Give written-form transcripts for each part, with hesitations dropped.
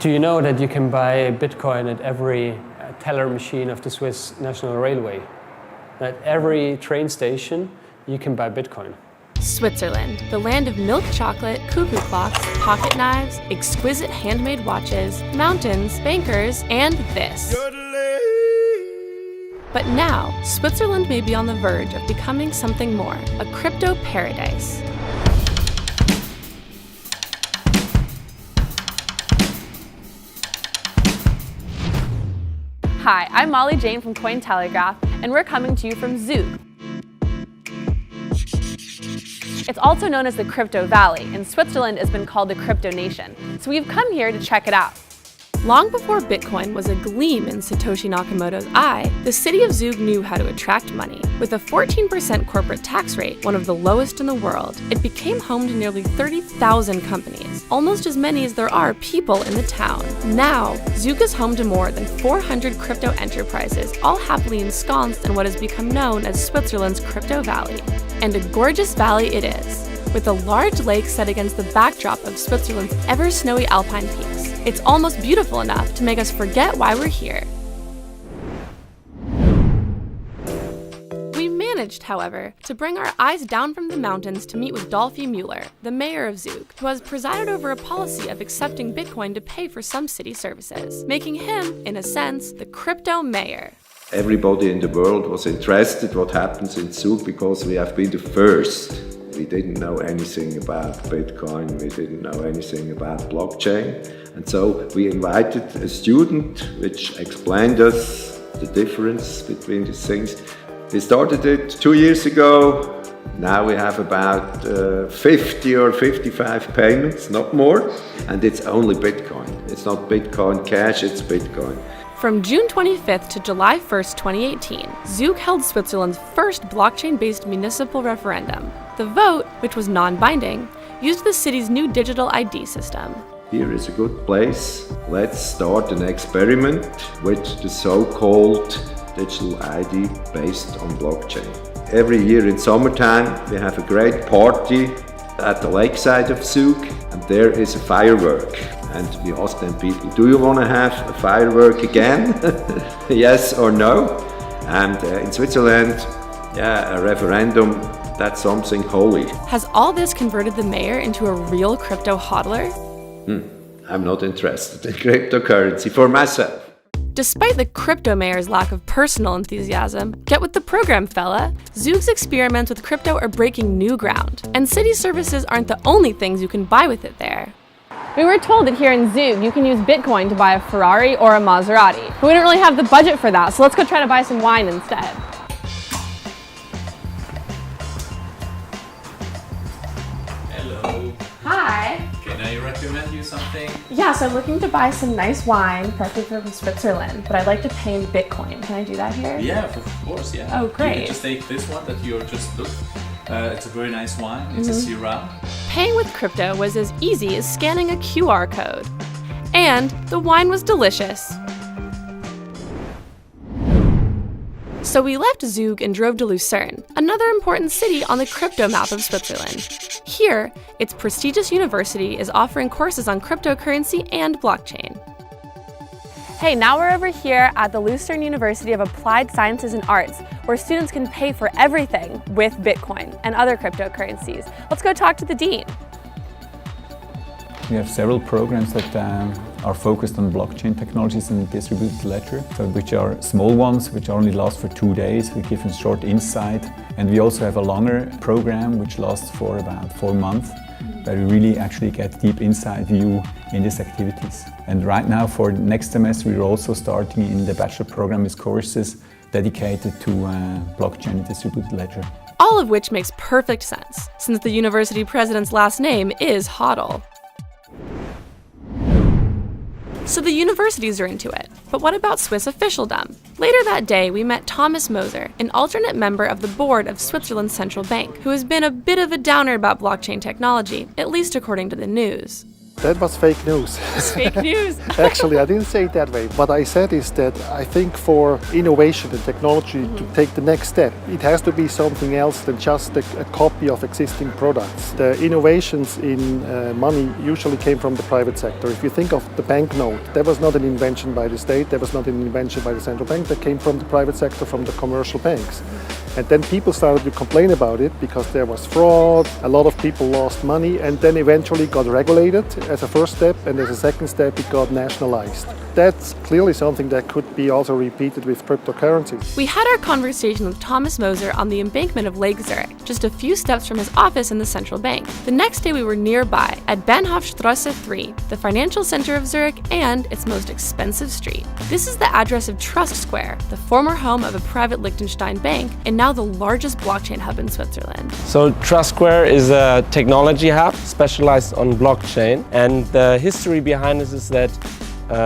Do you know that you can buy Bitcoin at every teller machine of the Swiss National Railway? At every train station, you can buy Bitcoin. Switzerland, the land of milk chocolate, cuckoo clocks, pocket knives, exquisite handmade watches, mountains, bankers, and this. But now, Switzerland may be on the verge of becoming something more, a crypto paradise. Hi, I'm Molly Jane from Cointelegraph, and we're coming to you from Zug. It's also known as the Crypto Valley, and Switzerland has been called the Crypto Nation, so we've come here to check it out. Long before Bitcoin was a gleam in Satoshi Nakamoto's eye, the city of Zug knew how to attract money. With a 14% corporate tax rate, one of the lowest in the world, it became home to nearly 30,000 companies, almost as many as there are people in the town. Now, Zug is home to more than 400 crypto enterprises, all happily ensconced in what has become known as Switzerland's Crypto Valley. And a gorgeous valley it is, with a large lake set against the backdrop of Switzerland's ever-snowy alpine peaks. It's almost beautiful enough to make us forget why we're here. We managed, however, to bring our eyes down from the mountains to meet with Dolphy Mueller, the mayor of Zug, who has presided over a policy of accepting Bitcoin to pay for some city services, making him, in a sense, the crypto mayor. Everybody in the world was interested what happens in Zug because we have been the first. We didn't know anything about Bitcoin, we didn't know anything about blockchain. And so we invited a student which explained us the difference between these things. We started it 2 years ago. Now we have about 50 or 55 payments, not more. And it's only Bitcoin. It's not Bitcoin Cash, it's Bitcoin. From June 25th to July 1st, 2018, Zug held Switzerland's first blockchain-based municipal referendum. The vote, which was non-binding, used the city's new digital ID system. Here is a good place. Let's start an experiment with the so-called digital ID based on blockchain. Every year in summertime, we have a great party at the lakeside of Zug, and there is a firework. And we ask them people, do you want to have a firework again? Yes or no? And in Switzerland, a referendum, that's something holy. Has all this converted the mayor into a real crypto hodler? I'm not interested in cryptocurrency for myself. Despite the crypto mayor's lack of personal enthusiasm, get with the program, fella. Zug's experiments with crypto are breaking new ground, and city services aren't the only things you can buy with it there. We were told that here in Zug, you can use Bitcoin to buy a Ferrari or a Maserati. But we don't really have the budget for that, so let's go try to buy some wine instead. Hello. Hi. Can I recommend you something? Yes, I'm looking to buy some nice wine, preferably from Switzerland, but I'd like to pay in Bitcoin. Can I do that here? Yeah, of course, yeah. Oh, great. You can just take this one that you just looked. It's a very nice wine. It's a Syrah. Paying with crypto was as easy as scanning a QR code. And the wine was delicious. So we left Zug and drove to Lucerne, another important city on the crypto map of Switzerland. Here, its prestigious university is offering courses on cryptocurrency and blockchain. Hey, now we're over here at the Lucerne University of Applied Sciences and Arts, where students can pay for everything with Bitcoin and other cryptocurrencies. Let's go talk to the dean. We have several programs that are focused on blockchain technologies and distributed ledger, so which are small ones, which only last for 2 days. We give a short insight. And we also have a longer program, which lasts for about 4 months, where we really actually get deep inside view in these activities. And right now, for next semester, we're also starting in the bachelor program with courses dedicated to blockchain and distributed ledger. All of which makes perfect sense, since the university president's last name is Hodl. So the universities are into it. But what about Swiss officialdom? Later that day, we met Thomas Moser, an alternate member of the board of Switzerland's central bank, who has been a bit of a downer about blockchain technology, at least according to the news. That was fake news. It's fake news. Actually, I didn't say it that way. What I said is that I think for innovation and technology to take the next step, it has to be something else than just a copy of existing products. The innovations in money usually came from the private sector. If you think of the banknote, that was not an invention by the state, that was not an invention by the central bank, that came from the private sector, from the commercial banks. And then people started to complain about it because there was fraud, a lot of people lost money, and then eventually got regulated as a first step, and as a second step it got nationalized. That's clearly something that could be also repeated with cryptocurrencies. We had our conversation with Thomas Moser on the embankment of Lake Zurich, just a few steps from his office in the central bank. The next day we were nearby at Bahnhofstrasse 3, the financial center of Zurich and its most expensive street. This is the address of Trust Square, the former home of a private Liechtenstein bank and now the largest blockchain hub in Switzerland. So Trust Square is a technology hub specialized on blockchain, and the history behind this is that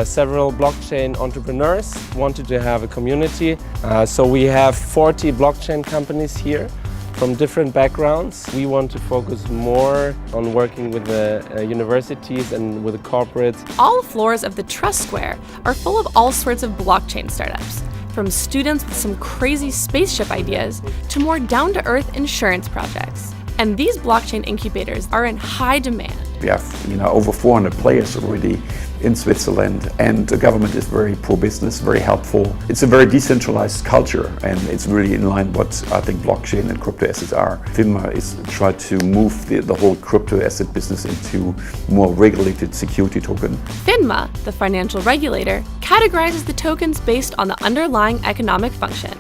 several blockchain entrepreneurs wanted to have a community. So we have 40 blockchain companies here from different backgrounds. We want to focus more on working with the universities and with the corporates. All floors of the Trust Square are full of all sorts of blockchain startups, from students with some crazy spaceship ideas to more down-to-earth insurance projects. And these blockchain incubators are in high demand. We have, over 400 players already in Switzerland, and the government is very pro-business, very helpful. It's a very decentralized culture, and it's really in line what I think blockchain and crypto assets are. FINMA is trying to move the whole crypto asset business into more regulated security token. FINMA, the financial regulator, categorizes the tokens based on the underlying economic function: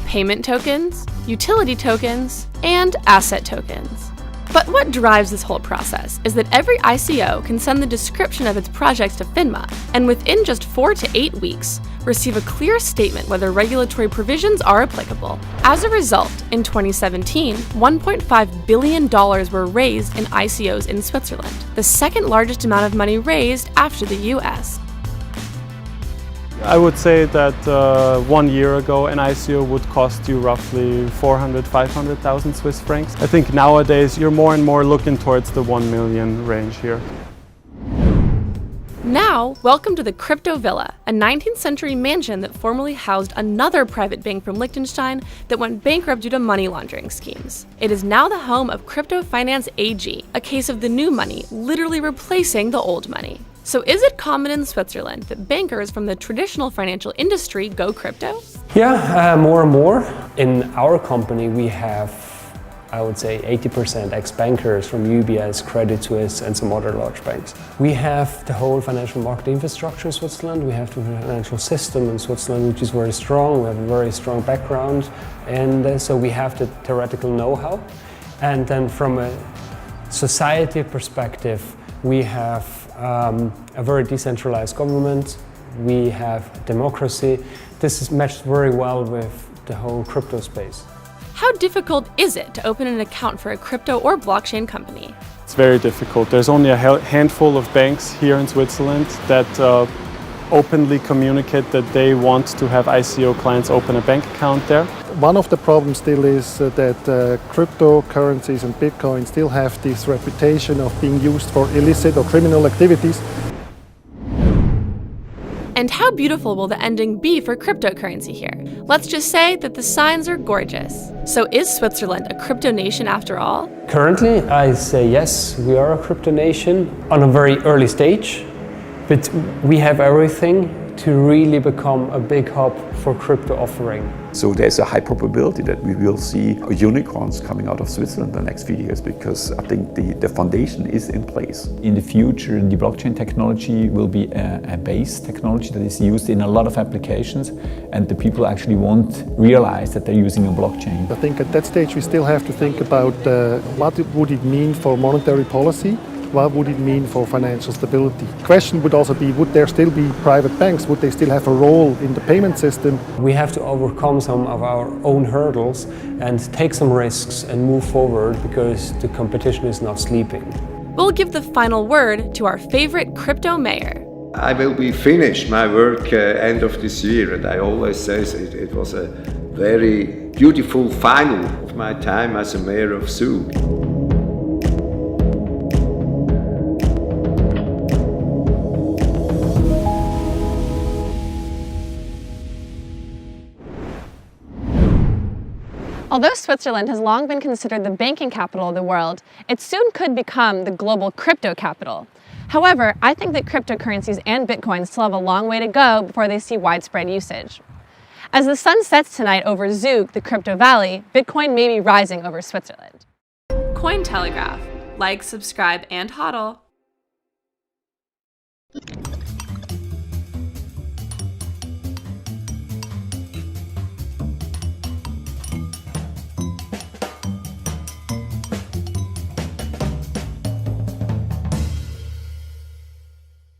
payment tokens, utility tokens, and asset tokens. But what drives this whole process is that every ICO can send the description of its projects to FINMA, and within just 4 to 8 weeks, receive a clear statement whether regulatory provisions are applicable. As a result, in 2017, $1.5 billion were raised in ICOs in Switzerland, the second largest amount of money raised after the US. I would say that 1 year ago an ICO would cost you roughly 500,000 Swiss francs. I think nowadays you're more and more looking towards the 1 million range here. Now, welcome to the Crypto Villa, a 19th century mansion that formerly housed another private bank from Liechtenstein that went bankrupt due to money laundering schemes. It is now the home of Crypto Finance AG, a case of the new money literally replacing the old money. So is it common in Switzerland that bankers from the traditional financial industry go crypto? Yeah, more and more. In our company we have, I would say, 80% ex-bankers from UBS, Credit Suisse and some other large banks. We have the whole financial market infrastructure in Switzerland. We have the financial system in Switzerland, which is very strong. We have a very strong background, and so we have the theoretical know-how. And then from a society perspective, we have a very decentralized government. We have democracy. This is matched very well with the whole crypto space. How difficult is it to open an account for a crypto or blockchain company? It's very difficult. There's only a handful of banks here in Switzerland that openly communicate that they want to have ICO clients open a bank account there. One of the problems still is that cryptocurrencies and Bitcoin still have this reputation of being used for illicit or criminal activities. And how beautiful will the ending be for cryptocurrency here? Let's just say that the signs are gorgeous. So is Switzerland a crypto nation after all? Currently, I say yes, we are a crypto nation on a very early stage, but we have everything to really become a big hub for crypto offering. So there's a high probability that we will see unicorns coming out of Switzerland in the next few years, because I think the foundation is in place. In the future, the blockchain technology will be a base technology that is used in a lot of applications, and the people actually won't realize that they're using a blockchain. I think at that stage we still have to think about what would it mean for monetary policy. What would it mean for financial stability? The question would also be, would there still be private banks? Would they still have a role in the payment system? We have to overcome some of our own hurdles and take some risks and move forward, because the competition is not sleeping. We'll give the final word to our favorite crypto mayor. I will be finished my work end of this year, and I always say it was a very beautiful final of my time as a mayor of Zug. Although Switzerland has long been considered the banking capital of the world, it soon could become the global crypto capital. However, I think that cryptocurrencies and Bitcoin still have a long way to go before they see widespread usage. As the sun sets tonight over Zug, the crypto valley, Bitcoin may be rising over Switzerland. Cointelegraph. Like, subscribe, and hodl.